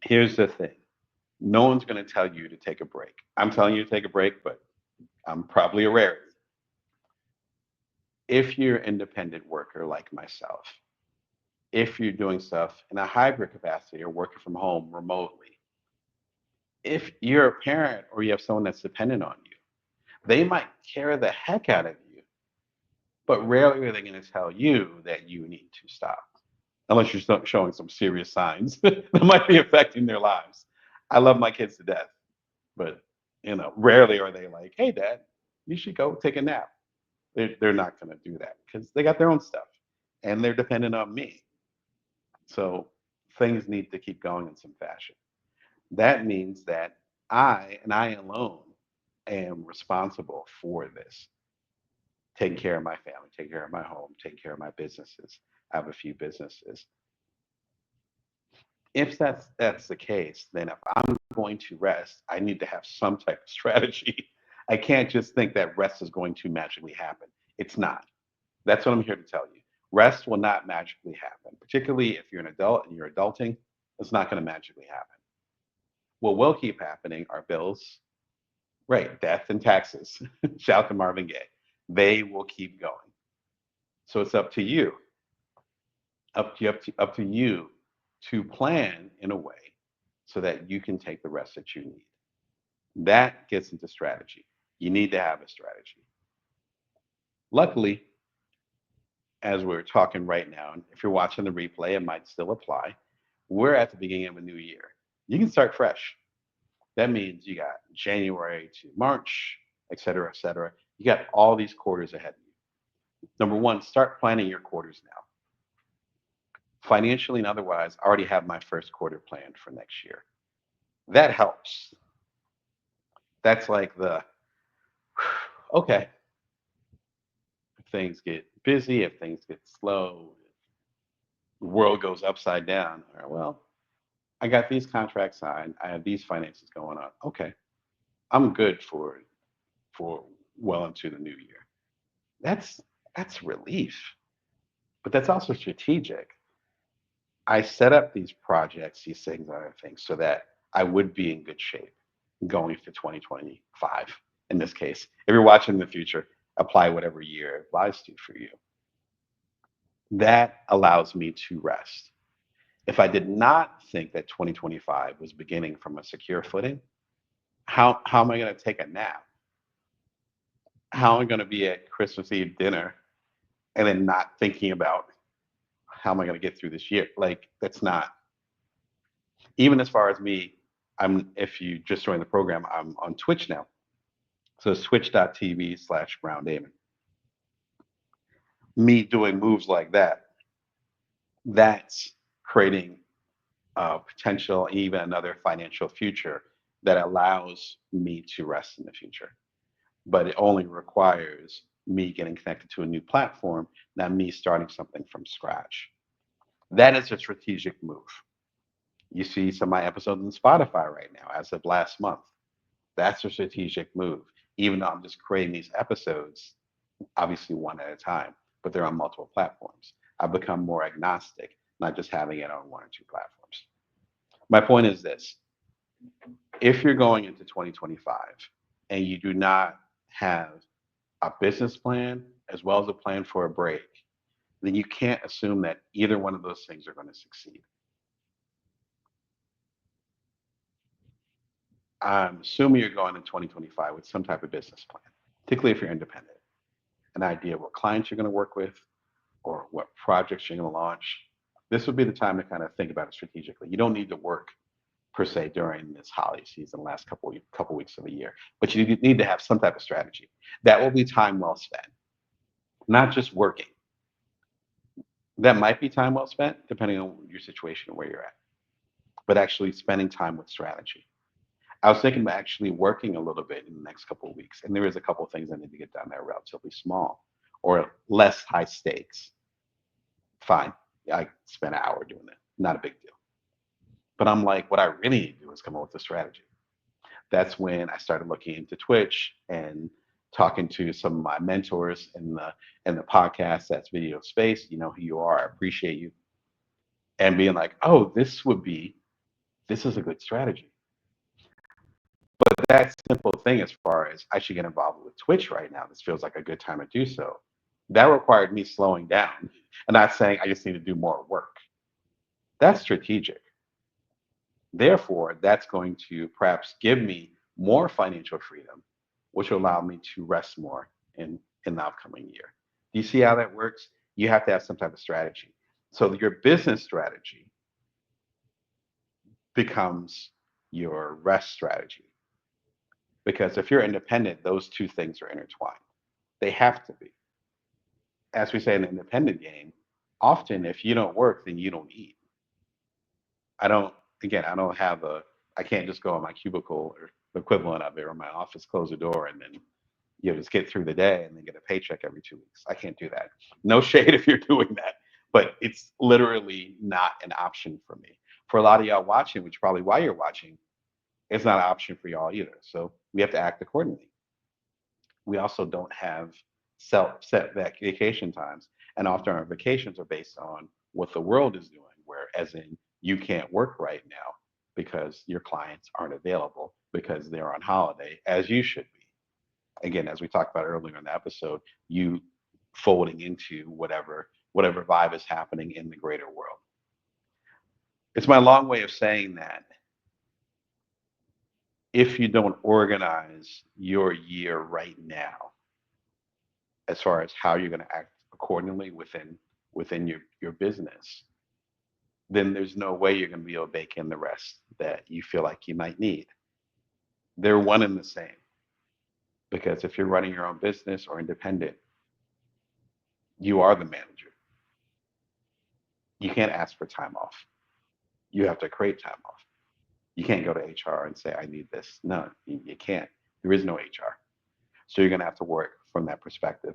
Here's the thing. No one's going to tell you to take a break. I'm telling you to take a break, but I'm probably a rarity. If you're an independent worker like myself, if you're doing stuff in a hybrid capacity or working from home remotely, if you're a parent or you have someone that's dependent on you, they might care the heck out of you, but rarely are they going to tell you that you need to stop, unless you're showing some serious signs that might be affecting their lives. I love my kids to death, but rarely are they like, "Hey, Dad, you should go take a nap." They're not going to do that because they got their own stuff and they're dependent on me. So things need to keep going in some fashion. That means that I and I alone am responsible for this, taking care of my family, taking care of my home, taking care of my businesses. I have a few businesses. If that's the case, then if I'm going to rest, I need to have some type of strategy. I can't just think that rest is going to magically happen. It's not. That's what I'm here to tell you. Rest will not magically happen, particularly if you're an adult and you're adulting. It's not going to magically happen. What will keep happening are bills, right? Death and taxes. Shout to Marvin Gaye. They will keep going. So it's up to you, up to you to plan in a way so that you can take the rest that you need. That gets into strategy. You need to have a strategy. Luckily, as we're talking right now, and if you're watching the replay, it might still apply. We're at the beginning of a new year. You can start fresh. That means you got January to March, et cetera, et cetera. You got all these quarters ahead of you. Number one, start planning your quarters now. Financially and otherwise, I already have my first quarter planned for next year. That helps. That's like the, okay, if things get busy, if things get slow, if the world goes upside down, all right, well, I got these contracts signed. I have these finances going on. Okay, I'm good for well into the new year. That's that's relief, but that's also strategic. I set up these projects, these things, other things, so that I would be in good shape going for 2025. In this case, if you're watching in the future, apply whatever year it applies to for you. That allows me to rest. If I did not think that 2025 was beginning from a secure footing, how am I going to take a nap? How am I going to be at Christmas Eve dinner and then not thinking about how am I going to get through this year? Like that's not, even as far as me. I'm If you just joined the program, I'm on Twitch now. So it's twitch.tv/Brown Damon. Me doing moves like that, that's creating a potential, even another financial future that allows me to rest in the future. But it only requires me getting connected to a new platform, not me starting something from scratch. That is a strategic move. You see some of my episodes on Spotify right now as of last month. That's a strategic move. Even though I'm just creating these episodes, obviously one at a time, but they're on multiple platforms. I've become more agnostic, not just having it on one or two platforms. My point is this: if you're going into 2025 and you do not have a business plan as well as a plan for a break, then you can't assume that either one of those things are going to succeed. I'm assuming you're going in 2025 with some type of business plan, particularly if you're independent, an idea of what clients you're going to work with or what projects you're going to launch. This would be the time to kind of think about it strategically. You don't need to work per se during this holiday season, the last couple weeks of the year, but you need to have some type of strategy. That will be time well spent, not just working. That might be time well spent depending on your situation and where you're at, but actually spending time with strategy. I was thinking about actually working a little bit in the next couple of weeks, and there is a couple of things I need to get done that are relatively small or less high stakes. Fine, I spent an hour doing that, not a big deal. But I'm like, what I really need to do is come up with a strategy. That's when I started looking into Twitch and talking to some of my mentors in the podcast that's video space. You know who you are. I appreciate you. And being like, oh, this would be this is a good strategy. But that simple thing, as far as I should get involved with Twitch right now, this feels like a good time to do so. That required me slowing down and not saying I just need to do more work. That's strategic. Therefore, that's going to perhaps give me more financial freedom, which will allow me to rest more in the upcoming year. Do you see how that works? You have to have some type of strategy. So your business strategy becomes your rest strategy. Because if you're independent, those two things are intertwined. They have to be. As we say in the independent game, often if you don't work, then you don't eat. I don't, again, I don't have I can't just go in my cubicle or the equivalent of it or my office, close the door, and then just get through the day and then get a paycheck every 2 weeks. I can't do that. No shade if you're doing that, but it's literally not an option for me. For a lot of y'all watching, which is probably why you're watching, it's not an option for y'all either. So we have to act accordingly. We also don't have set vacation times, and often our vacations are based on what the world is doing, where as in you can't work right now because your clients aren't available because they're on holiday, as you should be. Again, as we talked about earlier in the episode, you folding into whatever vibe is happening in the greater world. It's my long way of saying that if you don't organize your year right now, as far as how you're going to act accordingly within your business, then there's no way you're going to be able to bake in the rest that you feel like you might need. They're one and the same. Because if you're running your own business or independent, you are the manager. You can't ask for time off. You have to create time off. You can't go to HR and say, I need this. No, you can't. There is no HR. So you're going to have to work from that perspective.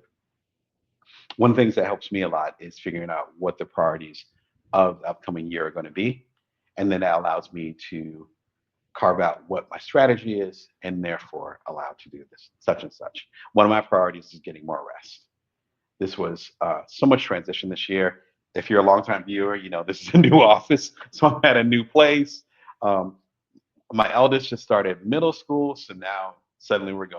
One of the things that helps me a lot is figuring out what the priorities of the upcoming year are going to be. And then that allows me to carve out what my strategy is and therefore allow to do this, such and such. One of my priorities is getting more rest. This was so much transition this year. If you're a longtime viewer, you know this is a new office, so I'm at a new place. Um, my eldest just started middle school, so now suddenly we're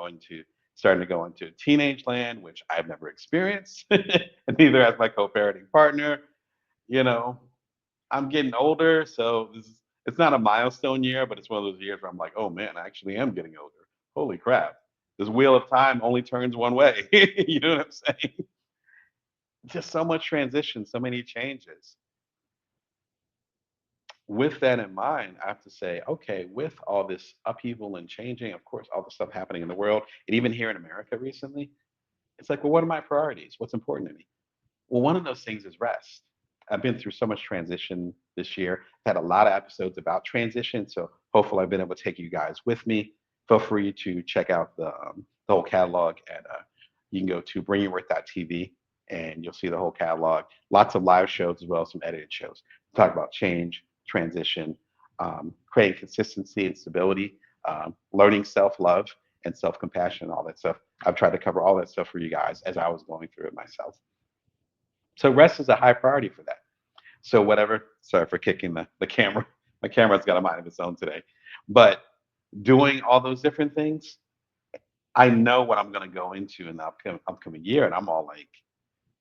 starting to go into teenage land, which I've never experienced, and neither has my co-parenting partner. You know, I'm getting older, so it's not a milestone year, but it's one of those years where I'm like, oh man, I actually am getting older. Holy crap! This wheel of time only turns one way. You know what I'm saying? Just so much transition, so many changes. With that in mind, I have to say, okay, with all this upheaval and changing, of course, all the stuff happening in the world, and even here in America recently, it's like, well, what are my priorities? What's important to me? Well, one of those things is rest. I've been through so much transition this year. I've had a lot of episodes about transition, so hopefully I've been able to take you guys with me. Feel free to check out the whole catalog at you can go to bringyourworth.tv and you'll see the whole catalog. Lots of live shows as well as some edited shows. Talk about change, transition, creating consistency and stability, learning self-love and self-compassion, and all that stuff. I've tried to cover all that stuff for you guys as I was going through it myself. So rest is a high priority for that. So whatever, sorry for kicking the camera. My camera's got a mind of its own today. But doing all those different things, I know what I'm going to go into in the upcoming year. And I'm all like,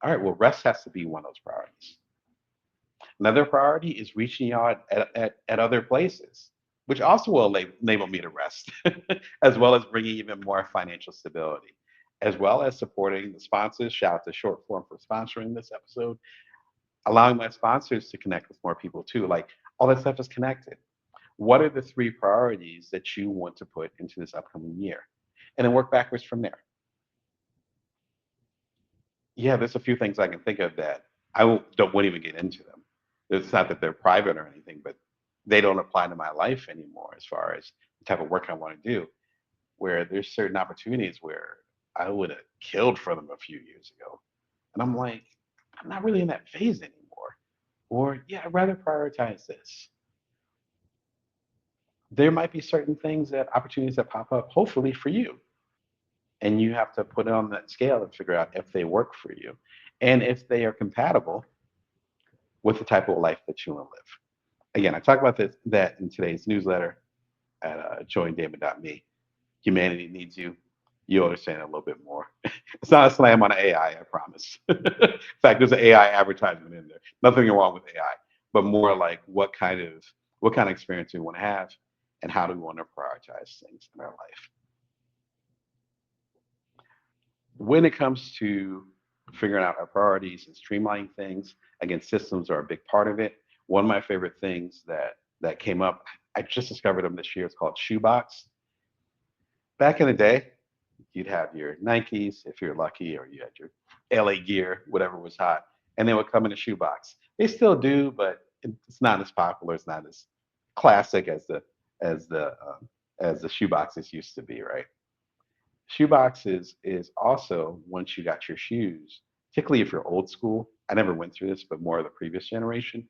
all right, well, rest has to be one of those priorities. Another priority is reaching out at other places, which also will enable me to rest, as well as bringing even more financial stability, as well as supporting the sponsors. Shout out to Short Form for sponsoring this episode, allowing my sponsors to connect with more people too. Like all that stuff is connected. What are the three priorities that you want to put into this upcoming year? And then work backwards from there. Yeah, there's a few things I can think of that won't even get into them. It's not that they're private or anything, but they don't apply to my life anymore as far as the type of work I want to do. Where there's certain opportunities where I would have killed for them a few years ago. And I'm like, I'm not really in that phase anymore. Or, yeah, I'd rather prioritize this. There might be certain things opportunities that pop up, hopefully for you. And you have to put it on that scale and figure out if they work for you and if they are compatible with the type of life that you want to live. Again, I talk about that in today's newsletter at joindamon.me. Humanity needs you. You'll understand it a little bit more. It's not a slam on AI, I promise. In fact, there's an AI advertisement in there. Nothing wrong with AI, but more like what kind of experience we want to have, and how do we want to prioritize things in our life. When it comes to figuring out our priorities and streamlining things, again, systems are a big part of it. One of my favorite things that came up, I just discovered them this year. It's called Shoebox. Back in the day, you'd have your Nikes if you're lucky, or you had your LA gear, whatever was hot, and they would come in a shoebox. They still do, but it's not as popular. It's not as classic as the as the shoeboxes used to be, right? Shoebox is also, once you got your shoes, particularly if you're old school. I never went through this, but more of the previous generation.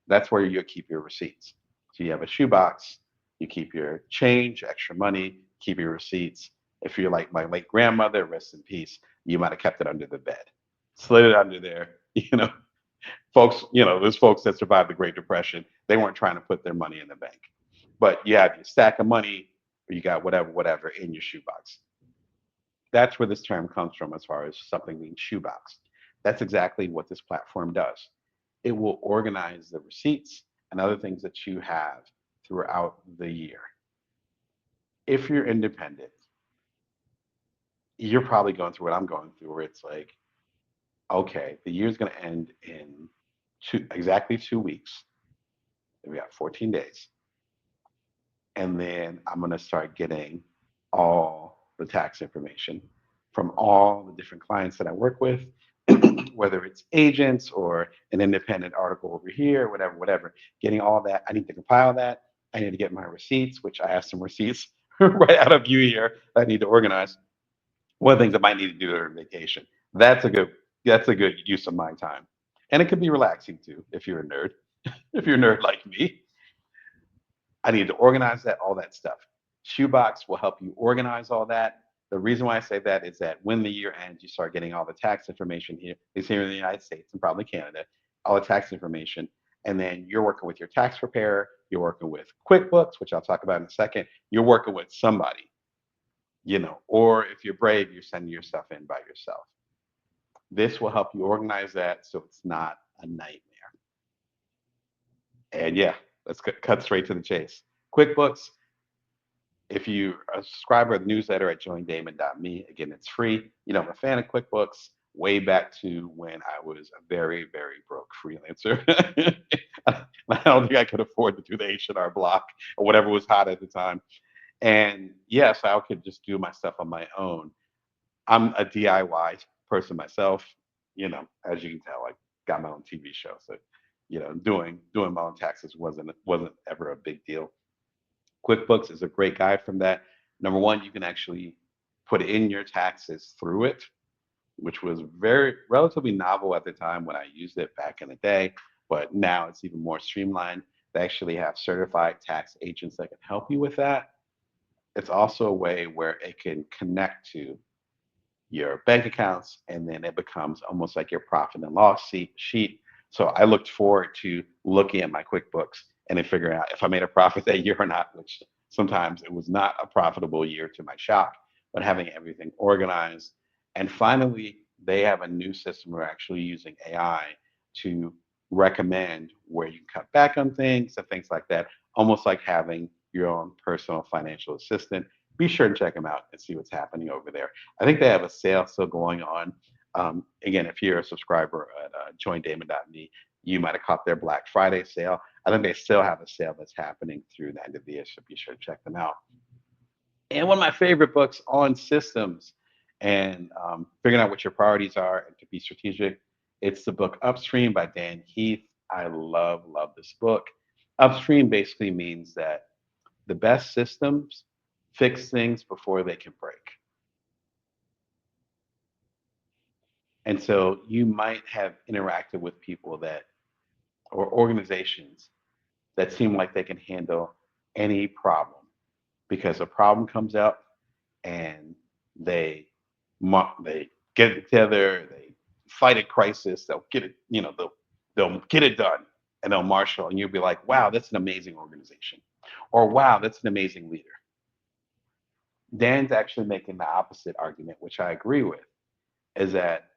That's where you keep your receipts. So you have a shoebox, you keep your change, extra money, keep your receipts. If you're like my late grandmother, rest in peace, you might have kept it under the bed, slid it under there. Folks, there's folks that survived the Great Depression. They weren't trying to put their money in the bank, but you have your stack of money, or you got whatever in your shoebox. That's where this term comes from, as far as something being shoeboxed. That's exactly what this platform does. It will organize the receipts and other things that you have throughout the year. If you're independent, you're probably going through what I'm going through, where it's like, okay, the year's going to end in exactly 2 weeks. We got 14 days. And then I'm going to start getting all the tax information from all the different clients that I work with, whether it's agents or an independent article over here, whatever. Getting all that, I need to compile that. I need to get my receipts, which I have some receipts right out of you here that I need to organize. One of the things I might need to do during vacation. That's a good that's a good use of my time. And it could be relaxing too, if you're a nerd. If you're a nerd like me, I need to organize that, all that stuff. Shoebox will help you organize all that. The reason why I say that is that when the year ends, you start getting all the tax information here, is here in the United States and probably Canada, all the tax information. And then you're working with your tax preparer, you're working with QuickBooks, which I'll talk about in a second. You're working with somebody, or if you're brave, you're sending your stuff in by yourself. This will help you organize that so it's not a nightmare. And yeah, let's cut straight to the chase. QuickBooks, if you are a subscriber to the newsletter at joindamon.me, again, it's free. I'm a fan of QuickBooks way back to when I was a very, very broke freelancer. I don't think I could afford to do the H&R Block or whatever was hot at the time. And yes, I could just do my stuff on my own. I'm a DIY person myself. As you can tell, I got my own TV show, so doing my own taxes wasn't ever a big deal. QuickBooks is a great guide from that. Number one, you can actually put in your taxes through it, which was very relatively novel at the time when I used it back in the day, but now it's even more streamlined. They actually have certified tax agents that can help you with that. It's also a way where it can connect to your bank accounts, and then it becomes almost like your profit and loss sheet. So I looked forward to looking at my QuickBooks and then figuring out if I made a profit that year or not, which sometimes it was not a profitable year to my shock, but having everything organized. And finally, they have a new system. We're actually using AI to recommend where you can cut back on things and things like that, almost like having your own personal financial assistant. Be sure to check them out and see what's happening over there. I think they have a sale still going on. Again, if you're a subscriber at joindamon.me, you might have caught their Black Friday sale. I think they still have a sale that's happening through the end of the year, so be sure to check them out. And one of my favorite books on systems and figuring out what your priorities are and to be strategic, it's the book Upstream by Dan Heath. I love this book. Upstream basically means that the best systems fix things before they can break. And so you might have interacted with people or organizations that seem like they can handle any problem, because a problem comes up and they they get it together, they fight a crisis, they'll get it, they'll get it done, and they'll marshal, and you'll be like, wow, that's an amazing organization, or wow, that's an amazing leader. Dan's actually making the opposite argument, which I agree with, is that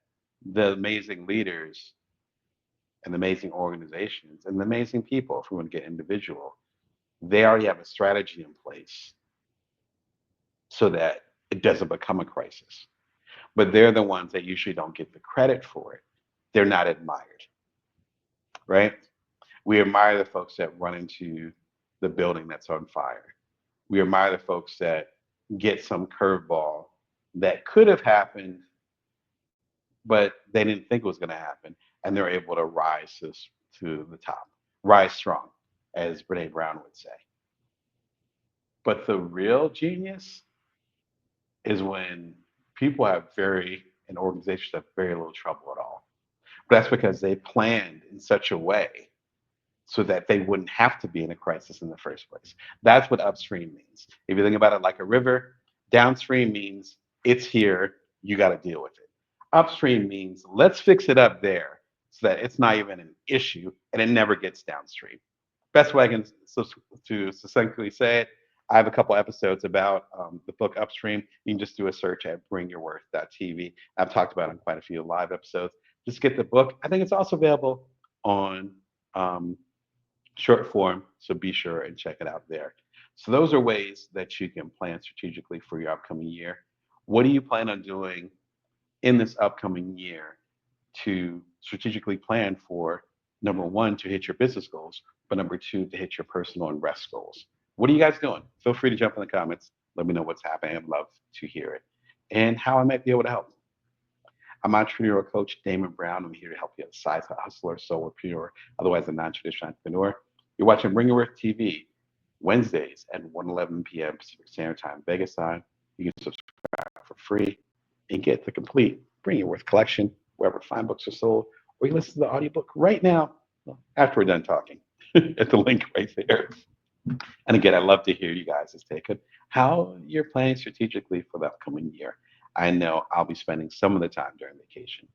the amazing leaders and the amazing organizations and the amazing people, if we want to get individual, they already have a strategy in place so that it doesn't become a crisis. But they're the ones that usually don't get the credit for it. They're not admired, right? We admire the folks that run into the building that's on fire. We admire the folks that get some curveball that could have happened, but they didn't think it was going to happen, and they're able to rise to the top, rise strong, as Brene Brown would say. But the real genius is when people have and organizations have very little trouble at all. But that's because they planned in such a way so that they wouldn't have to be in a crisis in the first place. That's what upstream means. If you think about it like a river, downstream means it's here, you got to deal with it. Upstream means let's fix it up there so that it's not even an issue and it never gets downstream. Best way I can to succinctly say it, I have a couple episodes about the book Upstream. You can just do a search at bringyourworth.tv. I've talked about it in quite a few live episodes. Just get the book. I think it's also available on short form, so be sure and check it out there. So those are ways that you can plan strategically for your upcoming year. What do you plan on doing in this upcoming year to strategically plan for, number one, to hit your business goals, but number two, to hit your personal and rest goals? What are you guys doing? Feel free to jump in the comments. Let me know what's happening. I'd love to hear it and how I might be able to help. I'm entrepreneurial coach Damon Brown. I'm here to help you as a side hustler, solopreneur, otherwise a non-traditional entrepreneur. You're watching Bring Your Worth TV Wednesdays at 1:11 p.m. Pacific Standard Time, Vegas time. You can subscribe for free and get the complete Bring Your Worth collection wherever fine books are sold, or you listen to the audiobook right now after we're done talking at the link right there. And again, I'd love to hear you guys' take on how you're planning strategically for the upcoming year. I know I'll be spending some of the time during vacation